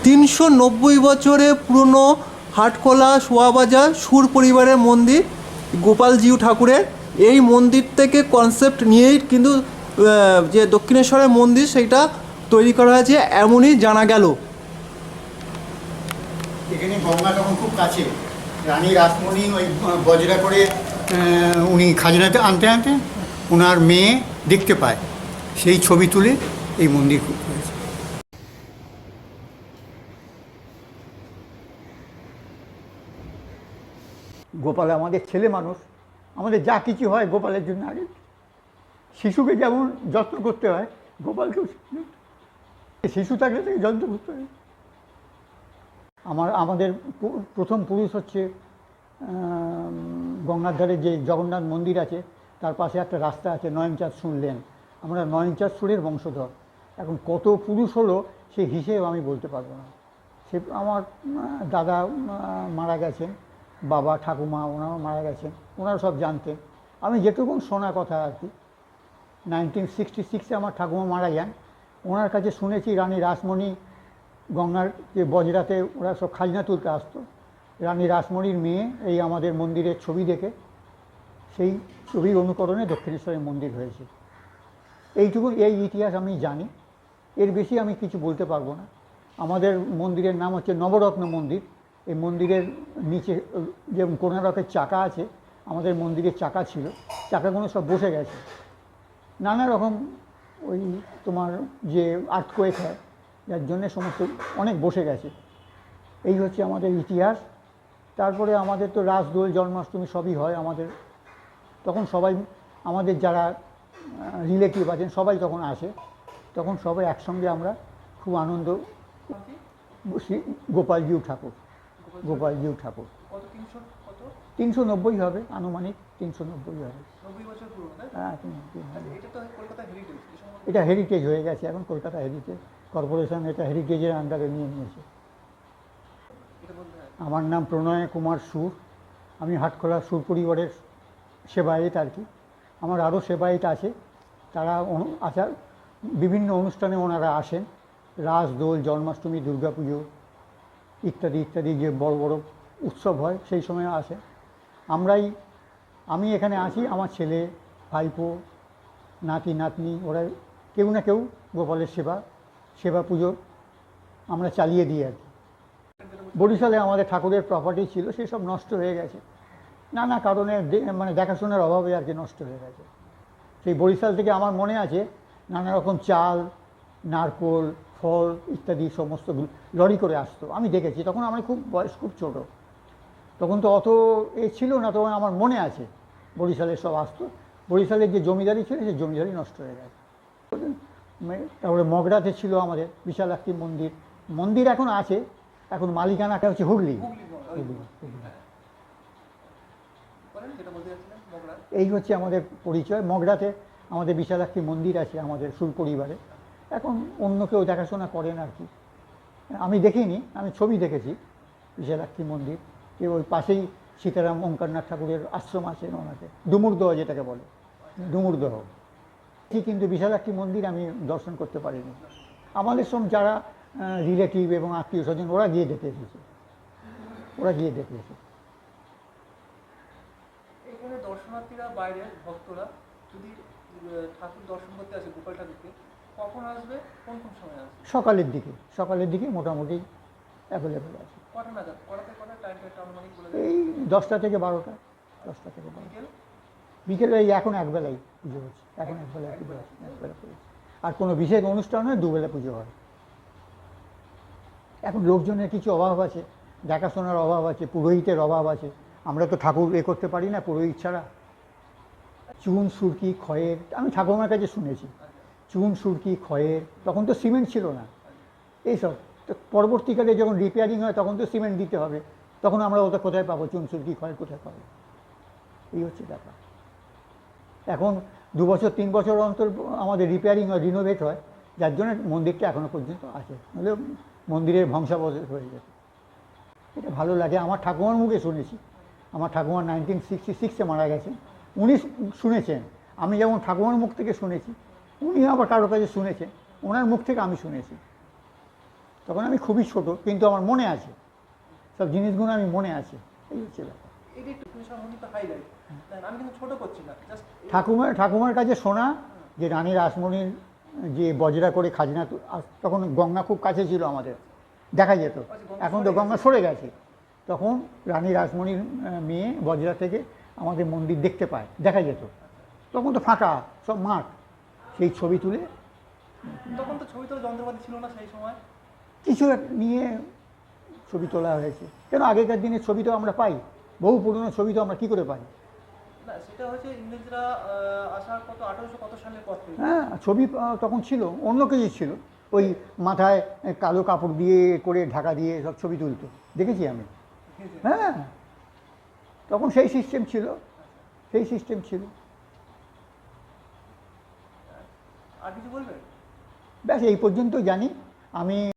390 বছরে পুরনো হাটখোলা শোয়াবাজার সুর পরিবারের মন্দির গোপালজিউ ঠাকুরের। এই মন্দির থেকে কনসেপ্ট নিয়েই কিন্তু যে দক্ষিণেশ্বরের মন্দির সেইটা তৈরি করা হয়েছে এমনই জানা গেল। এখানে গঙ্গা তখন খুব কাছে, রানী রাসমণি ওই বজরা করে উনি খাজনাতে আনতে আনতে ওনার মেয়ে দেখতে পায়, সেই ছবি তুলে এই মন্দির হয়েছে। গোপাল আমাদের ছেলে মানুষ, আমাদের যা কিছু হয় গোপালের জন্য। আগে শিশুকে যেমন যত্ন করতে হয়, গোপালকেও শিশু থাকলে তাকে যত্ন করতে হয়। আমাদের প্রথম পুরুষ হচ্ছে গঙ্গার ধারে যে জগন্নাথ মন্দির আছে, তার পাশে একটা রাস্তা আছে নয়নচাঁদ সুর লেন। আমরা নয়নচাঁদ সুরের বংশধর। এখন কত পুরুষ হলো সে হিসেব আমি বলতে পারবো না। সে আমার দাদা মারা গেছেন, বাবা ঠাকুমা ওনারাও মারা গেছেন, ওনারা সব জানতেন। আমি যেটুকু শোনা কথা আর কি, 1966 আমার ঠাকুমা মারা যান, ওনার কাছে শুনেছি রানী রাসমণি গঙ্গার যে বজরাতে ওরা সব খাজনা তুলতে আসতো, রানী রাসমণির মেয়ে এই আমাদের মন্দিরের ছবি দেখে সেই ছবির অনুকরণে দক্ষিণেশ্বরের মন্দির হয়েছে। এইটুকু এই ইতিহাস আমি জানি, এর বেশি আমি কিছু বলতে পারবো না। আমাদের মন্দিরের নাম হচ্ছে নবরত্ন মন্দির। এই মন্দিরের নিচে যে কোণারকের চাকা আছে, আমাদের মন্দিরের চাকা ছিল, চাকাগুলো সব বসে গেছে, নানা রকম ওই তোমার যে আর্থকোয়েক হয় যার জন্যে সমস্ত অনেক বসে গেছে। এই হচ্ছে আমাদের ইতিহাস। তারপরে আমাদের তো রাস দোল জন্মাষ্টমী সবই হয় আমাদের, তখন সবাই আমাদের যারা রিলেটিভ আছেন সবাই তখন আসে, তখন সবাই একসঙ্গে আমরা খুব আনন্দ। গোপালজিউ ঠাকুর, গোপালজিউ ঠাকুর 390 হবে, আনুমানিক 390 হবে। হ্যাঁ, এটা হেরিটেজ হয়ে গেছে এখন, কলকাতা হেরিটেজ কর্পোরেশন এটা হেরিটেজের আন্ডারে নিয়ে নিয়েছে। আমার নাম প্রণয় কুমার সুর, আমি হাটখোলা সুর পরিবারের সেবায়েত আর কি। আমার আরও সেবায়েত আছে, তারা আসার বিভিন্ন অনুষ্ঠানে ওনারা আসেন, রাস দোল জন্মাষ্টমী দুর্গাপুজো ইত্যাদি ইত্যাদি যে বড় বড় উৎসব হয় সেই সময় আসে। আমি এখানে আসি, আমার ছেলে ভাইপো নাতি নাতনি ওরা কেউ না কেউ গোপালের সেবা পুজো আমরা চালিয়ে দিই আর কি। বরিশালে আমাদের ঠাকুরের প্রপার্টি ছিল, সেসব নষ্ট হয়ে গেছে নানা কারণে, মানে দেখাশোনার অভাবে আর কি নষ্ট হয়ে গেছে। সেই বরিশাল থেকে আমার মনে আছে নানা রকম চাল নারকোল ফল ইত্যাদি সমস্ত লরি করে আসতো, আমি দেখেছি। তখন আমার বয়স খুব ছোটো, তখন তো অত ছিল না। তখন আমার মনে আছে বরিশালের সব আসতো। বরিশালের যে জমিদারি ছিল সেই জমিদারি নষ্ট হয়ে গেছে। তারপরে মগরাতে ছিল আমাদের বিশালাক্ষী মন্দির এখন আছে, এখন মালিকানাটা হচ্ছে হুগলি। এই হচ্ছে আমাদের পরিচয়। মগরাতে আমাদের বিশালাক্ষী মন্দির আছে আমাদের সুর পরিবারে, এখন অন্য কেউ দেখাশোনা করেন আর কি। আমি দেখিনি, আমি ছবি দেখেছি বিশালাক্ষী মন্দির, যে ওই পাশেই সীতারাম ওঙ্কারনাথ ঠাকুরের আশ্রম আছে ওনাকে, ডুমুরদহ যেটাকে বলে, ডুমুরদহ। কিন্তু বিশালাক্ষী মন্দির আমি দর্শন করতে পারিনি। আমাদের সব যারা রিলেটিভ এবং আত্মীয় স্বজন ওরা গিয়ে দেখে এসেছে। এখানে দর্শনার্থীরা বাইরের ভক্তরা যদি ঠাকুর দর্শন করতে আসে গোপাল ঠাকুরকে, কখন আসবে, কোন কোন সময় আসবে? সকালের দিকে মোটামুটি অ্যাভেলেবেল আছে। কটা নাগাদ, টাইমটা অনুমানিক বলে দেন? এই 10টা থেকে 12টা। বিকেলে এই এখন একবেলাই পুজো হচ্ছে, এখন একবেলা পুজো হচ্ছে, একবেলা করেছে। আর কোনো বিশেষ অনুষ্ঠান হয় দুবেলা পুজো হয়। এখন লোকজনের কিছু অভাব আছে, দেখাশোনার অভাব আছে, পুরোহিতের অভাব আছে। আমরা তো ঠাকুর করতে পারি না পুরোহিত ছাড়া। চুন সুরকি ক্ষয়ের, আমি ঠাকুমার কাছে শুনেছি, চুন সুরকি ক্ষয়ের, তখন তো সিমেন্ট ছিল না এইসব। তো পরবর্তীকালে যখন রিপেয়ারিং হয় তখন তো সিমেন্ট দিতে হবে, তখন আমরা ওটা কোথায় পাবো, চুন সুরকি ক্ষয়ের কোথায় পাবো? এই হচ্ছে ব্যাপার। এখন 2 বছর 3 বছর অন্তর আমাদের রিপেয়ারিং হয়, রিনোভেট হয়, যার জন্য মন্দিরটা এখনও পর্যন্ত আছে, নাহলে মন্দিরের ধ্বংসাবশেষ হয়ে যেত। এটা ভালো লাগে, আমার ঠাকুমার মুখে শুনেছি। আমার ঠাকুমা 1966-এ মারা গেছেন, উনি শুনেছেন। আমি যেমন ঠাকুমার মুখ থেকে শুনেছি, উনি আবার কারো কাছে শুনেছেন, ওনার মুখ থেকে আমি শুনেছি। তখন আমি খুবই ছোট, কিন্তু আমার মনে আছে, সব জিনিসগুলো আমি মনে আছে। এই হচ্ছে ব্যাপার। এটা একটু দক্ষিণেশ্বর মন্দির তো হাইলাইট, আমি কিন্তু ছোট করছি না, জাস্ট ঠাকুমার কাছে শোনা যে রানী রাসমণির যে বজরা করে খাজনা তখন গঙ্গা খুব কাছে ছিল আমাদের, দেখা যেত। এখন তো গঙ্গা সরে গেছে। তখন রানী রাসমণির মেয়ে বজরা থেকে আমাদের মন্দির দেখতে পায়, দেখা যেত। তখন তো ফাঁকা সব মাঠ, সেই ছবি তুলে তখন তো ছবি তোলা যন্ত্রপাতি ছিল না সেই সময়। কিছু নিয়ে ছবি তোলা হয়েছে। কেন আগেকার দিনের ছবি তো আমরা পাই, বহু পুরনো ছবি তো আমরা কী করে পাই? না, সেটা হচ্ছে ইংরেজরা আসার কত 1800 কত সালের পর থেকে। হ্যাঁ, ছবি তখন ছিল অন্য কিছু ছিল, ওই মাথায় কালো কাপড় দিয়ে করে ঢাকা দিয়ে সব ছবি তুলতো, দেখেছি আমি। হ্যাঁ, তখন সেই সিস্টেম ছিল, সেই সিস্টেম ছিল। আর কিছু বলবেন? ব্যাস এই পর্যন্ত জানি আমি।